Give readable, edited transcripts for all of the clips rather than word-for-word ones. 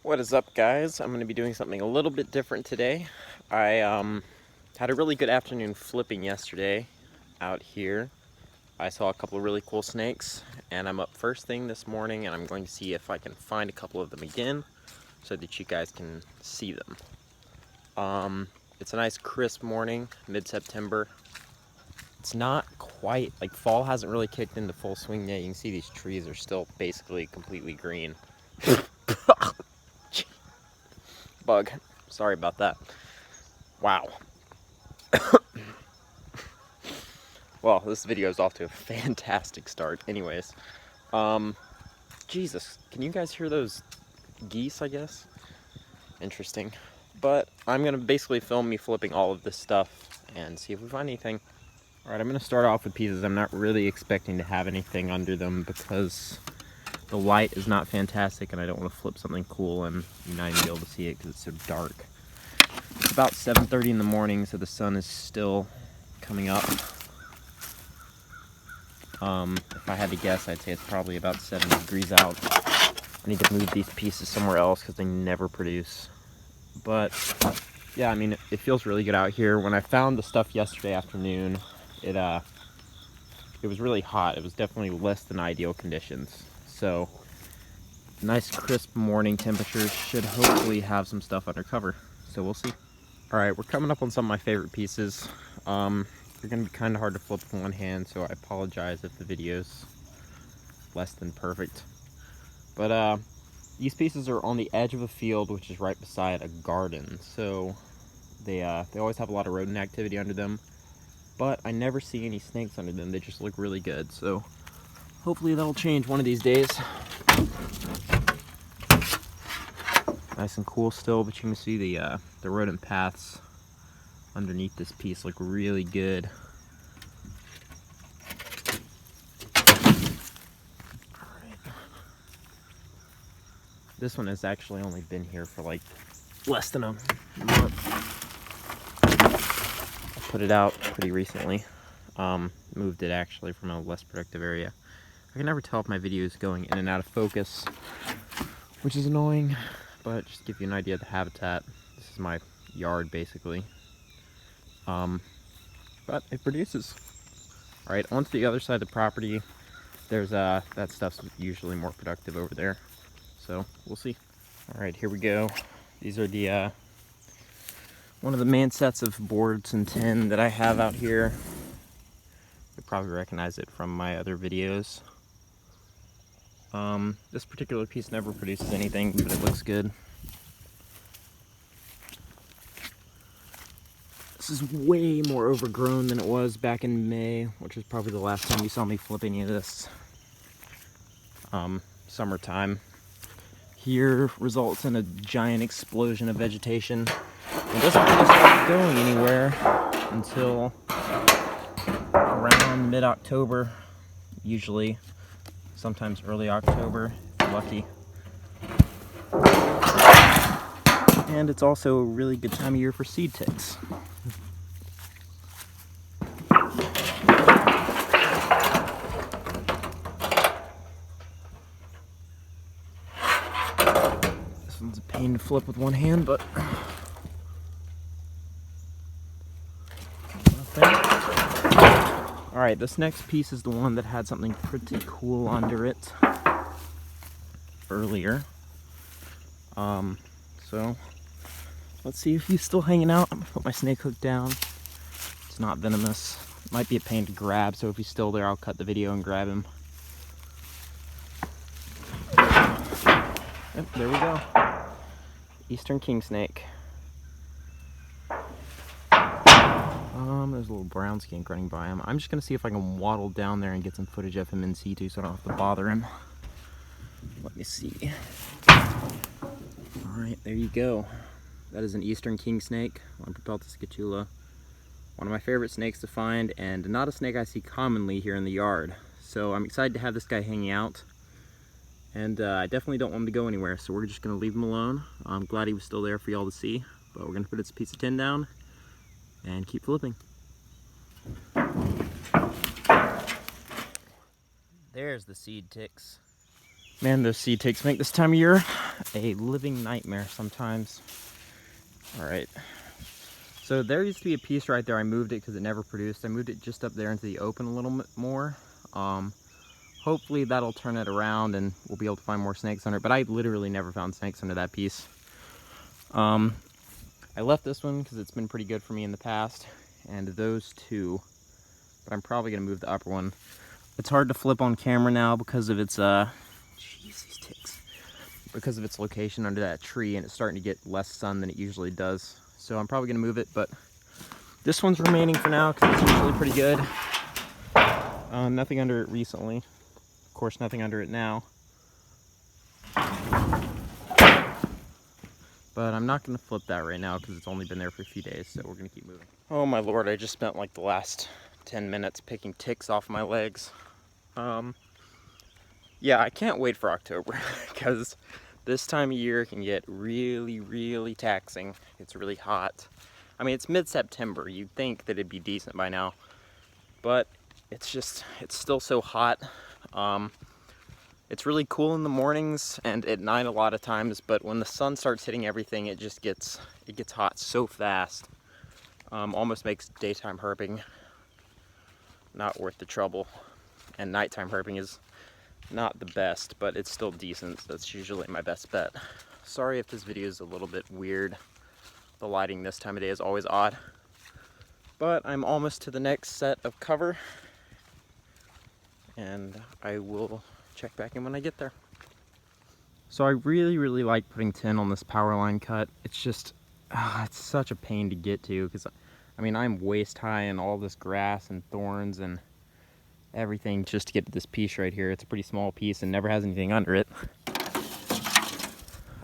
What is up, guys? I'm going to be doing something a little bit different today. I had a really good afternoon flipping yesterday out here. I saw a couple of really cool snakes, and I'm up first thing this morning, and I'm going to see if I can find a couple of them again so that you guys can see them. It's a nice crisp morning, mid-September. It's not quite, like, fall hasn't really kicked into full swing yet. You can see these trees are still basically completely green. Bug. Sorry about that. Wow. Well, this video is off to a fantastic start. Anyways, Jesus, can you guys hear those geese, I guess? Interesting. But I'm gonna basically film me flipping all of this stuff and see if we find anything. Alright, I'm gonna start off with pieces I'm not really expecting to have anything under them because the light is not fantastic and I don't want to flip something cool and you're not even be able to see it because it's so dark. It's about 7:30 in the morning, so the sun is still coming up. If I had to guess, I'd say it's probably about 70 degrees out. I need to move these pieces somewhere else because they never produce. But yeah, I mean, it feels really good out here. When I found the stuff yesterday afternoon, it was really hot. It was definitely less than ideal conditions. So nice crisp morning temperatures should hopefully have some stuff under cover. So we'll see. All right, we're coming up on some of my favorite pieces. They're gonna be kind of hard to flip with one hand, so I apologize if the video's less than perfect. But these pieces are on the edge of a field, which is right beside a garden. So they always have a lot of rodent activity under them, but I never see any snakes under them. They just look really good. So hopefully that'll change one of these days. Nice and cool still, but you can see the rodent paths underneath this piece look really good. Alright. This one has actually only been here for like less than a month. I put it out pretty recently. Moved it actually from a less productive area. I can never tell if my video is going in and out of focus, which is annoying, but just to give you an idea of the habitat. This is my yard basically. But it produces. All right, onto the other side of the property. There's that stuff's usually more productive over there, so we'll see. All right, here we go. These are the one of the main sets of boards and tin that I have out here. You'll probably recognize it from my other videos. This particular piece never produces anything, but it looks good. This is way more overgrown than it was back in May, which is probably the last time you saw me flip any of this. Summertime here results in a giant explosion of vegetation. It doesn't really start going anywhere until around mid-October, usually, sometimes early October, if you're lucky. And it's also a really good time of year for seed ticks. This one's a pain to flip with one hand, but alright, this next piece is the one that had something pretty cool under it earlier. So let's see if he's still hanging out. I'm gonna put my snake hook down. It's not venomous. It might be a pain to grab, so if he's still there, I'll cut the video and grab him. Yep, there we go. Eastern king snake. There's a little brown skink running by him. I'm just gonna see if I can waddle down there and get some footage of him in situ so I don't have to bother him. Let me see. Alright, there you go. That is an Eastern king snake, Untitled Chapter. One of my favorite snakes to find, and not a snake I see commonly here in the yard. So I'm excited to have this guy hanging out. And I definitely don't want him to go anywhere, so we're just going to leave him alone. I'm glad he was still there for y'all to see, but we're going to put this piece of tin down and keep flipping. There's the seed ticks. Man, those seed ticks make this time of year a living nightmare sometimes. All right. So there used to be a piece right there. I moved it because it never produced. I moved it just up there into the open a little bit more. Hopefully that'll turn it around and we'll be able to find more snakes under it. But I literally never found snakes under that piece. I left this one because it's been pretty good for me in the past. And those two. But I'm probably going to move the upper one. It's hard to flip on camera now because of its, jeez, these ticks. Because of its location under that tree, and it's starting to get less sun than it usually does. So I'm probably gonna move it, but this one's remaining for now because it's usually pretty good. Nothing under it recently. Of course, nothing under it now. But I'm not gonna flip that right now because it's only been there for a few days, so we're gonna keep moving. Oh my lord, I just spent like the last 10 minutes picking ticks off my legs. Yeah, I can't wait for October because this time of year can get really, really taxing. It's really hot. I mean, it's mid-September. You'd think that it'd be decent by now, but it's still so hot. It's really cool in the mornings and at night a lot of times, but when the sun starts hitting everything, it gets hot so fast. Almost makes daytime herping not worth the trouble, and nighttime herping is not the best, but it's still decent. So that's usually my best bet. Sorry if this video is a little bit weird. The lighting this time of day is always odd. But I'm almost to the next set of cover, and I will check back in when I get there. So I really, really like putting tin on this power line cut. It's just, it's such a pain to get to because, I mean, I'm waist high in all this grass and thorns and everything just to get to this piece right here. It's a pretty small piece and never has anything under it.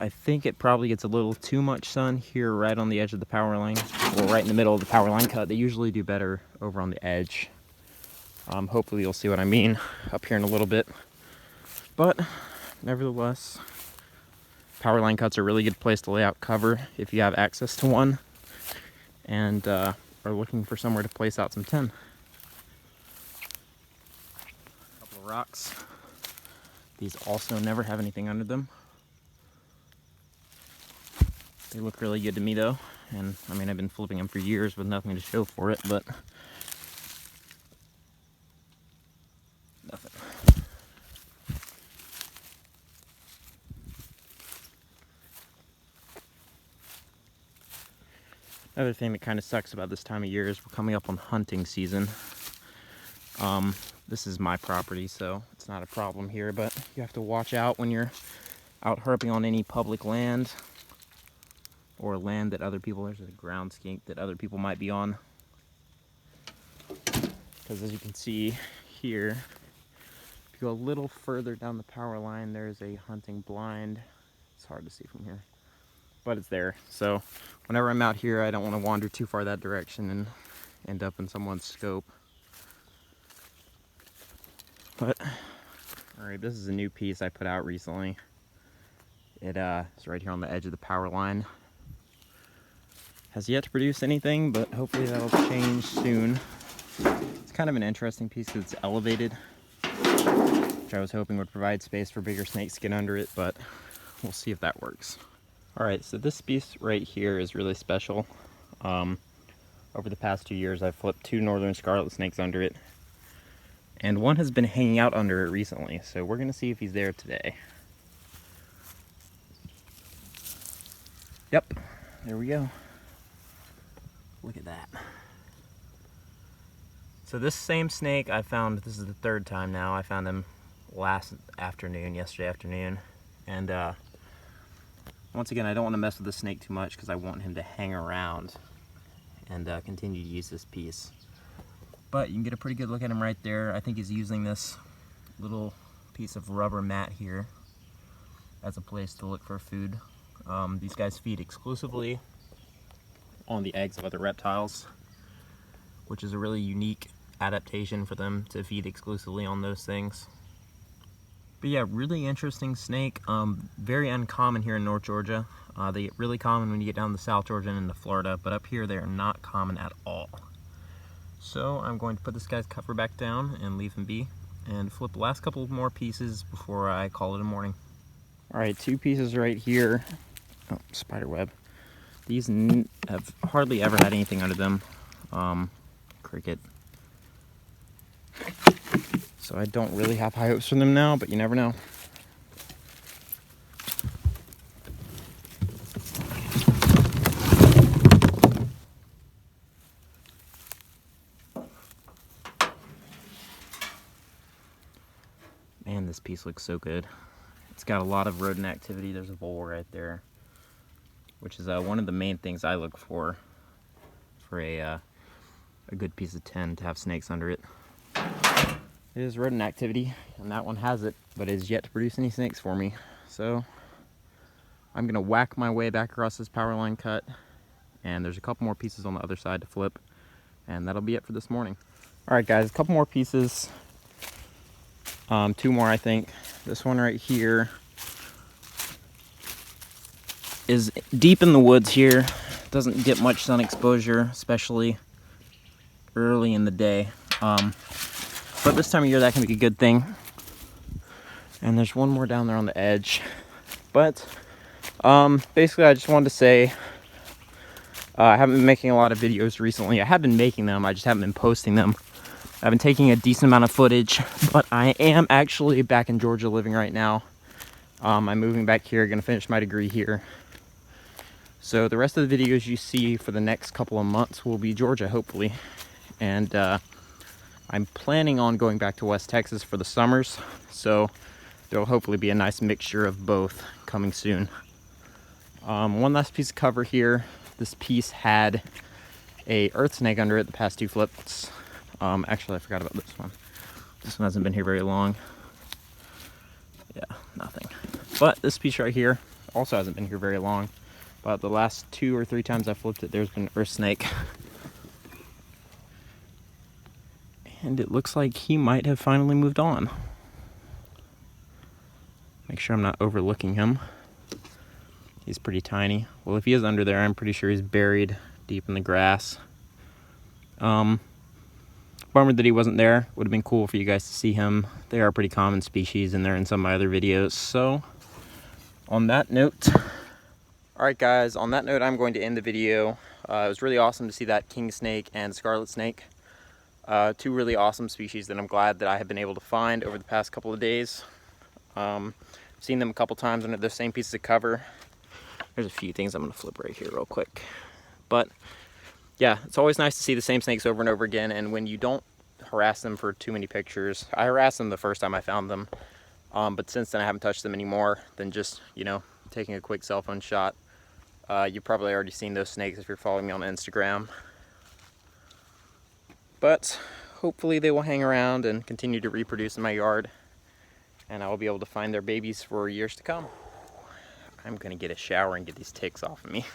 I think it probably gets a little too much sun here right on the edge of the power line, or right in the middle of the power line cut. They usually do better over on the edge. Hopefully you'll see what I mean up here in a little bit. But nevertheless, power line cuts are a really good place to lay out cover if you have access to one and are looking for somewhere to place out some tin. Rocks. These also never have anything under them. They look really good to me though, and I mean I've been flipping them for years with nothing to show for it, but nothing. Another thing that kind of sucks about this time of year is we're coming up on hunting season. This is my property, so it's not a problem here, but you have to watch out when you're out herping on any public land or land that other people, there's a ground skink that other people might be on. Because as you can see here, if you go a little further down the power line, there's a hunting blind. It's hard to see from here, but it's there. So whenever I'm out here, I don't want to wander too far that direction and end up in someone's scope. But, alright, this is a new piece I put out recently. It's right here on the edge of the power line. Has yet to produce anything, but hopefully that'll change soon. It's kind of an interesting piece because it's elevated, which I was hoping would provide space for bigger snakes to get under it, but we'll see if that works. Alright, so this piece right here is really special. Over the past 2 years, I've flipped 2 northern scarlet snakes under it. And one has been hanging out under it recently, so we're going to see if he's there today. Yep, there we go. Look at that. So this same snake I found, this is the 3rd time now, I found him yesterday afternoon. And once again, I don't want to mess with the snake too much because I want him to hang around and continue to use this piece. But you can get a pretty good look at him right there. I think he's using this little piece of rubber mat here as a place to look for food. These guys feed exclusively on the eggs of other reptiles, which is a really unique adaptation for them to feed exclusively on those things. But yeah, really interesting snake. Very uncommon here in North Georgia. They get really common when you get down to South Georgia and into Florida, but up here they are not common at all. So I'm going to put this guy's cover back down and leave him be. and flip the last couple more pieces before I call it a morning. All right, 2 pieces right here. Oh, spider web. These have hardly ever had anything under them. Cricket. So I don't really have high hopes for them now, but you never know. Man, this piece looks so good. It's got a lot of rodent activity. There's a vole right there, which is one of the main things I look for a good piece of tin, to have snakes under it. It is rodent activity, and that one has it, but it is yet to produce any snakes for me. So I'm gonna whack my way back across this power line cut, and there's a couple more pieces on the other side to flip, and that'll be it for this morning. All right, guys, a couple more pieces. 2 more, I think. This one right here is deep in the woods here. Doesn't get much sun exposure, especially early in the day. But this time of year, that can be a good thing. And there's one more down there on the edge. But basically, I just wanted to say I haven't been making a lot of videos recently. I have been making them, I just haven't been posting them. I've been taking a decent amount of footage, but I am actually back in Georgia living right now. I'm moving back here, gonna finish my degree here. So the rest of the videos you see for the next couple of months will be Georgia, hopefully. And I'm planning on going back to West Texas for the summers, so there'll hopefully be a nice mixture of both coming soon. One last piece of cover here. This piece had a earth snake under it the past 2 flips. Actually, I forgot about this one. This one hasn't been here very long. Yeah, nothing. But this piece right here also hasn't been here very long. But the last 2 or 3 times I flipped it, there's been an earth snake. And it looks like he might have finally moved on. Make sure I'm not overlooking him. He's pretty tiny. Well, if he is under there, I'm pretty sure he's buried deep in the grass. Bummer that he wasn't there. Would have been cool for you guys to see him. They are a pretty common species, and they're in some of my other videos. So, on that note, alright guys, on that note, I'm going to end the video. It was really awesome to see that king snake and scarlet snake. 2 really awesome species that I'm glad that I have been able to find over the past couple of days. Seen them a couple times under the same pieces of cover. There's a few things I'm going to flip right here real quick. But yeah, it's always nice to see the same snakes over and over again, and when you don't harass them for too many pictures. I harassed them the first time I found them, but since then I haven't touched them anymore than just, you know, taking a quick cell phone shot. You've probably already seen those snakes if you're following me on Instagram. But hopefully they will hang around and continue to reproduce in my yard, and I will be able to find their babies for years to come. I'm gonna get a shower and get these ticks off of me.